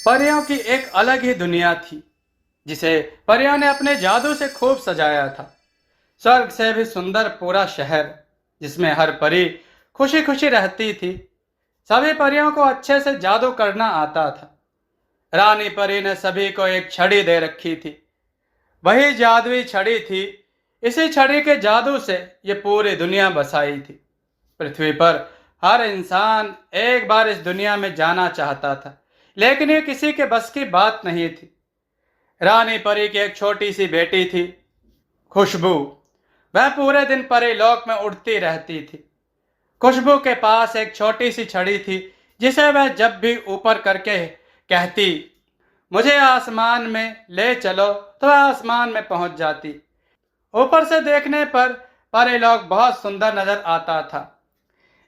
परियों की एक अलग ही दुनिया थी जिसे परियों ने अपने जादू से खूब सजाया था। स्वर्ग से भी सुंदर पूरा शहर जिसमें हर परी खुशी खुशी रहती थी। सभी परियों को अच्छे से जादू करना आता था। रानी परी ने सभी को एक छड़ी दे रखी थी। वही जादुई छड़ी थी। इसी छड़ी के जादू से ये पूरी दुनिया बसाई थी। पृथ्वी पर हर इंसान एक बार इस दुनिया में जाना चाहता था, लेकिन ये किसी के बस की बात नहीं थी। रानी परी की एक छोटी सी बेटी थी, खुशबू। वह पूरे दिन परी लोक में उड़ती रहती थी। खुशबू के पास एक छोटी सी छड़ी थी जिसे वह जब भी ऊपर करके कहती, मुझे आसमान में ले चलो, तो वह आसमान में पहुंच जाती। ऊपर से देखने पर परी लोक बहुत सुंदर नजर आता था।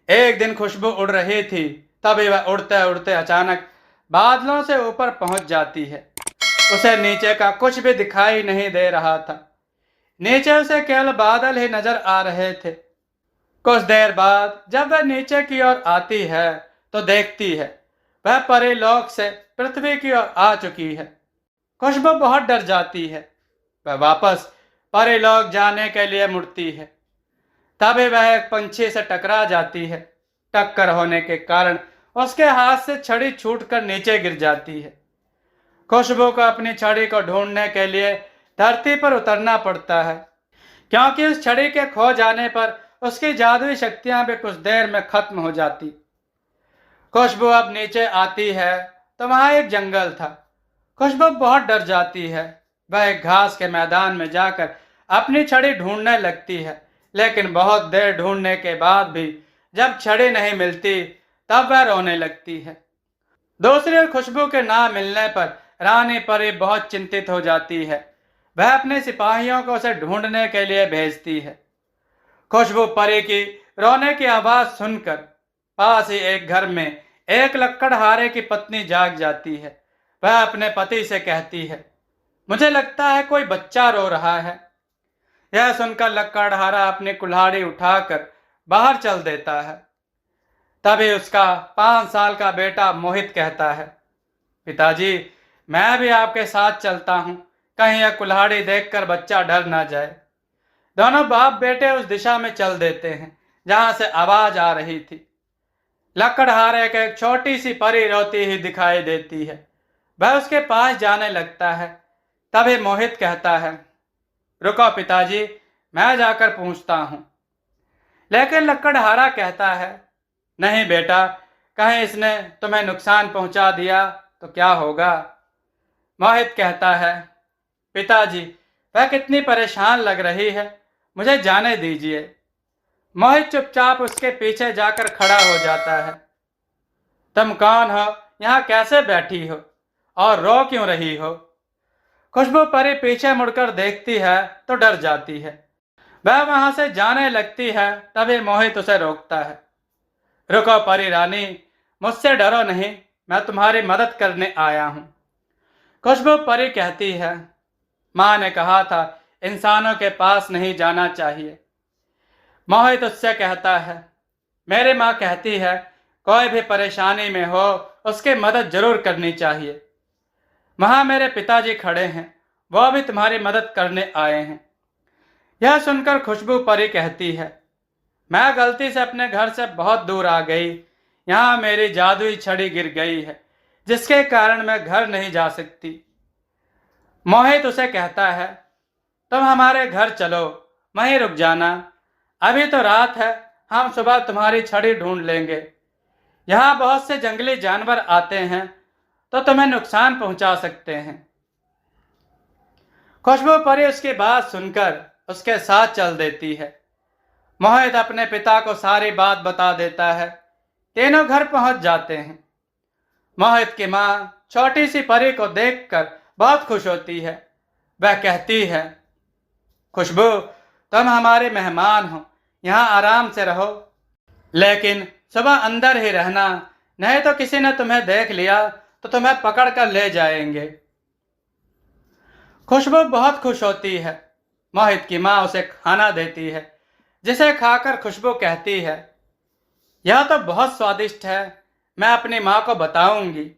एक दिन खुशबू उड़ रही थी, तभी वह उड़ते उड़ते अचानक बादलों से ऊपर पहुंच जाती है। उसे नीचे का कुछ भी दिखाई नहीं दे रहा था। नीचे उसे केवल बादल ही नजर आ रहे थे। कुछ देर बाद जब वह नीचे की ओर आती है तो देखती है वह परीलोक से पृथ्वी की ओर आ चुकी है। खुशबू बहुत डर जाती है। वह वापस परीलोक जाने के लिए मुड़ती है। तभी वह एक पंछी से टकरा जाती है। टक्कर होने के कारण उसके हाथ से छड़ी छूटकर नीचे गिर जाती है। खुशबू को अपनी छड़ी को ढूंढने के लिए धरती पर उतरना पड़ता है, क्योंकि उस छड़ी के खो जाने पर उसकी जादुई शक्तियां भी कुछ देर में खत्म हो जाती। खुशबू अब नीचे आती है तो वहां एक जंगल था। खुशबू बहुत डर जाती है। वह एक घास के मैदान में जाकर अपनी छड़ी ढूंढने लगती है, लेकिन बहुत देर ढूंढने के बाद भी जब छड़ी नहीं मिलती तब वह रोने लगती है। दूसरी ओर खुशबू के ना मिलने पर रानी परी बहुत चिंतित हो जाती है। वह अपने सिपाहियों को उसे ढूंढने के लिए भेजती है। खुशबू परी की रोने की आवाज सुनकर पास ही एक घर में एक लकड़हारे की पत्नी जाग जाती है। वह अपने पति से कहती है, मुझे लगता है कोई बच्चा रो रहा है। यह सुनकर लकड़हारा अपनी कुल्हाड़ी उठाकर बाहर चल देता है। तभी उसका 5 साल का बेटा मोहित कहता है, पिताजी, मैं भी आपके साथ चलता हूं, कहीं यह कुल्हाड़ी देखकर बच्चा डर ना जाए। दोनों बाप बेटे उस दिशा में चल देते हैं जहां से आवाज आ रही थी। लकड़हारे के एक छोटी सी परी रोती ही दिखाई देती है। वह उसके पास जाने लगता है। तभी मोहित कहता है, रुको पिताजी, मैं जाकर पूछता हूं। लेकिन लकड़हारा कहता है, नहीं बेटा, कहीं इसने तुम्हें नुकसान पहुंचा दिया तो क्या होगा। मोहित कहता है, पिताजी, वह कितनी परेशान लग रही है, मुझे जाने दीजिए। मोहित चुपचाप उसके पीछे जाकर खड़ा हो जाता है। तुम कौन हो, यहाँ कैसे बैठी हो और रो क्यों रही हो। खुशबू परी पीछे मुड़कर देखती है तो डर जाती है। वह वहां से जाने लगती है। तभी मोहित उसे रोकता है। रुको परी रानी, मुझसे डरो नहीं, मैं तुम्हारी मदद करने आया हूं। खुशबू परी कहती है, माँ ने कहा था इंसानों के पास नहीं जाना चाहिए। मोहित उससे कहता है, मेरी माँ कहती है कोई भी परेशानी में हो उसकी मदद जरूर करनी चाहिए। वहां मेरे पिताजी खड़े हैं, वह भी तुम्हारी मदद करने आए हैं। यह सुनकर खुशबू परी कहती है, मैं गलती से अपने घर से बहुत दूर आ गई। यहाँ मेरी जादुई छड़ी गिर गई है जिसके कारण मैं घर नहीं जा सकती। मोहित उसे कहता है, तुम हमारे घर चलो, वहीं रुक जाना, अभी तो रात है, हम सुबह तुम्हारी छड़ी ढूंढ लेंगे। यहाँ बहुत से जंगली जानवर आते हैं तो तुम्हें नुकसान पहुंचा सकते हैं। खुशबू परी उसकी बात सुनकर उसके साथ चल देती है। मोहित अपने पिता को सारी बात बता देता है। तीनों घर पहुंच जाते हैं। मोहित की माँ छोटी सी परी को देखकर बहुत खुश होती है। वह कहती है, खुशबू, तुम हमारे मेहमान हो, यहाँ आराम से रहो, लेकिन सुबह अंदर ही रहना, नहीं तो किसी ने तुम्हें देख लिया तो तुम्हें पकड़ कर ले जाएंगे। खुशबू बहुत खुश होती है। मोहित की माँ उसे खाना देती है, जिसे खाकर खुशबू कहती है, यह तो बहुत स्वादिष्ट है, मैं अपनी माँ को बताऊंगी।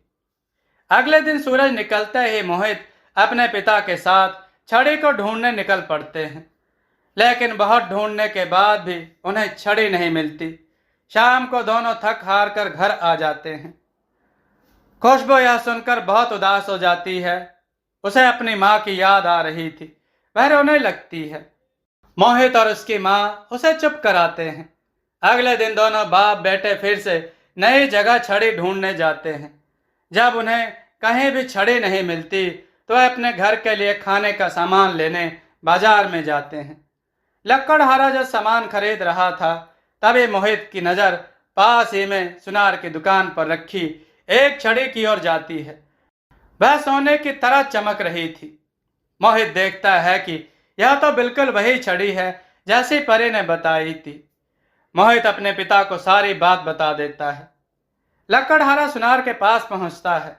अगले दिन सूरज निकलते ही मोहित अपने पिता के साथ छड़ी को ढूंढने निकल पड़ते हैं, लेकिन बहुत ढूंढने के बाद भी उन्हें छड़ी नहीं मिलती। शाम को दोनों थक हार कर घर आ जाते हैं। खुशबू यह सुनकर बहुत उदास हो जाती है। उसे अपनी माँ की याद आ रही थी, वह रोने लगती है। मोहित और उसकी माँ उसे चुप कराते हैं। अगले दिन दोनों बाप बेटे फिर से नई जगह छड़ी ढूंढने जाते हैं। जब उन्हें कहीं भी छड़ी नहीं मिलती तो वह अपने घर के लिए खाने का सामान लेने बाजार में जाते हैं। लक्कड़हारा जब सामान खरीद रहा था तभी मोहित की नज़र पास ही में सुनार की दुकान पर रखी एक छड़ी की ओर जाती है। वह सोने की तरह चमक रही थी। मोहित देखता है कि यह तो बिल्कुल वही छड़ी है जैसी परी ने बताई थी। मोहित अपने पिता को सारी बात बता देता है। लक्कड़हारा सुनार के पास पहुंचता है।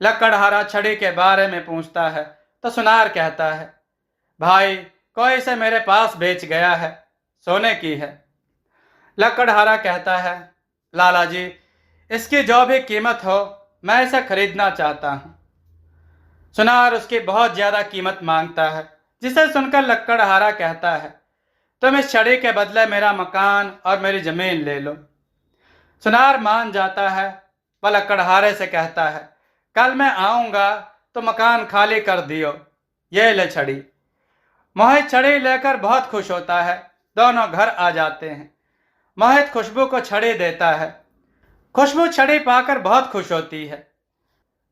लक्कड़हारा छड़ी के बारे में पूछता है तो सुनार कहता है, भाई कोई इसे मेरे पास बेच गया है, सोने की है। लक्कड़हारा कहता है, लाला जी इसकी जो भी कीमत हो मैं इसे खरीदना चाहता हूँ। सुनार उसकी बहुत ज्यादा कीमत मांगता है, जिसे सुनकर लक्कड़हारा कहता है, तुम इस छड़ी के बदले मेरा मकान और मेरी जमीन ले लो। सुनार मान जाता है। वह लक्कड़हारे से कहता है, कल मैं आऊंगा तो मकान खाली कर दियो, ये ले छड़ी। मोहित छड़ी लेकर बहुत खुश होता है। दोनों घर आ जाते हैं। मोहित खुशबू को छड़ी देता है। खुशबू छड़ी पाकर बहुत खुश होती है।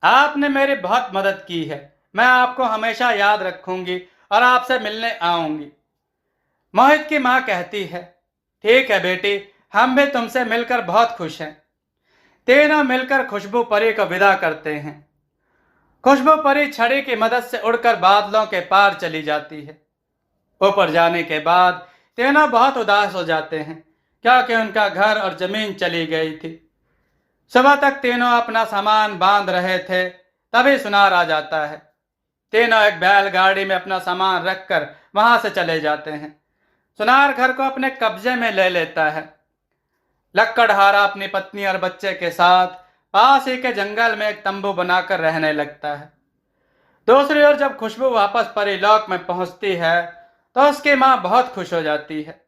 आपने मेरी बहुत मदद की है, मैं आपको हमेशा याद रखूंगी और आपसे मिलने आऊंगी। मोहित की माँ कहती है, ठीक है बेटी, हम भी तुमसे मिलकर बहुत खुश हैं। तीनों मिलकर खुशबू परी को विदा करते हैं। खुशबू परी छड़ी की मदद से उड़कर बादलों के पार चली जाती है। ऊपर जाने के बाद तीनों बहुत उदास हो जाते हैं, क्योंकि उनका घर और जमीन चली गई थी। सुबह तक तीनों अपना सामान बांध रहे थे, तभी सुनार आ जाता है। तीनों एक बैलगाड़ी में अपना सामान रखकर वहां से चले जाते हैं। सुनार घर को अपने कब्जे में ले लेता है। लक्कड़हारा अपनी पत्नी और बच्चे के साथ पास ही के जंगल में एक तंबू बनाकर रहने लगता है। दूसरी ओर जब खुशबू वापस परीलोक में पहुंचती है तो उसकी माँ बहुत खुश हो जाती है।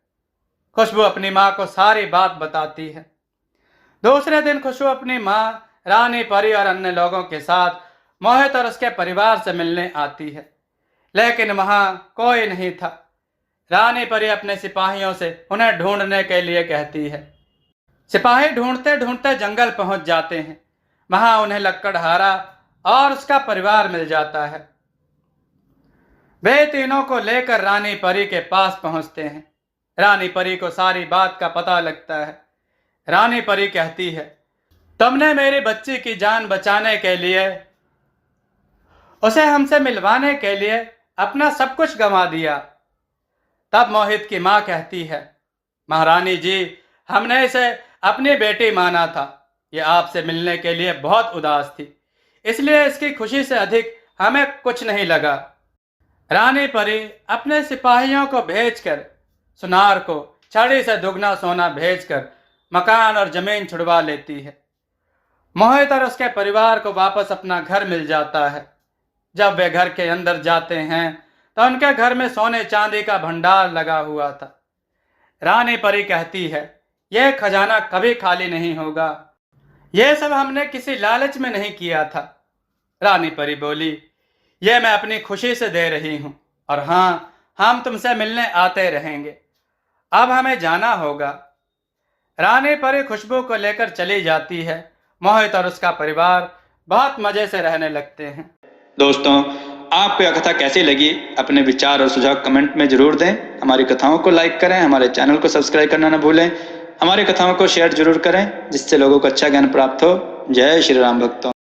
खुशबू अपनी माँ को सारी बात बताती है। दूसरे दिन खुशबू अपनी माँ, रानी परी और अन्य लोगों के साथ मोहित और उसके परिवार से मिलने आती है, लेकिन वहां कोई नहीं था। रानी परी अपने सिपाहियों से उन्हें ढूंढने के लिए कहती है। सिपाही ढूंढते ढूंढते जंगल पहुंच जाते हैं। वहां उन्हें लक्कड़हारा और उसका परिवार मिल जाता है। वे तीनों को लेकर रानी परी के पास पहुंचते हैं। रानी परी को सारी बात का पता लगता है। रानी परी कहती है, तुमने मेरी बच्ची की जान बचाने के लिए, उसे हमसे मिलवाने के लिए अपना सब कुछ गंवा दिया। तब मोहित की माँ कहती है, महारानी जी, हमने इसे अपनी बेटी माना था। ये आपसे मिलने के लिए बहुत उदास थी, इसलिए इसकी खुशी से अधिक हमें कुछ नहीं लगा। रानी परी अपने सिपाहियों को भेजकर सुनार को छड़ी से दुगना सोना भेजकर मकान और जमीन छुड़वा लेती है। मोहित और उसके परिवार को वापस अपना घर मिल जाता है। जब वे घर के अंदर जाते हैं तो उनके घर में सोने चांदी का भंडार लगा हुआ था। रानी परी कहती है, यह खजाना कभी खाली नहीं होगा, यह सब हमने किसी लालच में नहीं किया था। रानी परी बोली, यह मैं अपनी खुशी से दे रही हूं, और हाँ, हम तुमसे मिलने आते रहेंगे। अब हमें जाना होगा। रानी परी खुशबू को लेकर चली जाती है। मोहित और उसका परिवार बहुत मजे से रहने लगते हैं। दोस्तों, आपको यह कथा कैसी लगी? अपने विचार और सुझाव कमेंट में जरूर दें। हमारी कथाओं को लाइक करें, हमारे चैनल को सब्सक्राइब करना न भूलें। हमारी कथाओं को शेयर जरूर करें, जिससे लोगों को अच्छा ज्ञान प्राप्त हो। जय श्री राम भक्तों।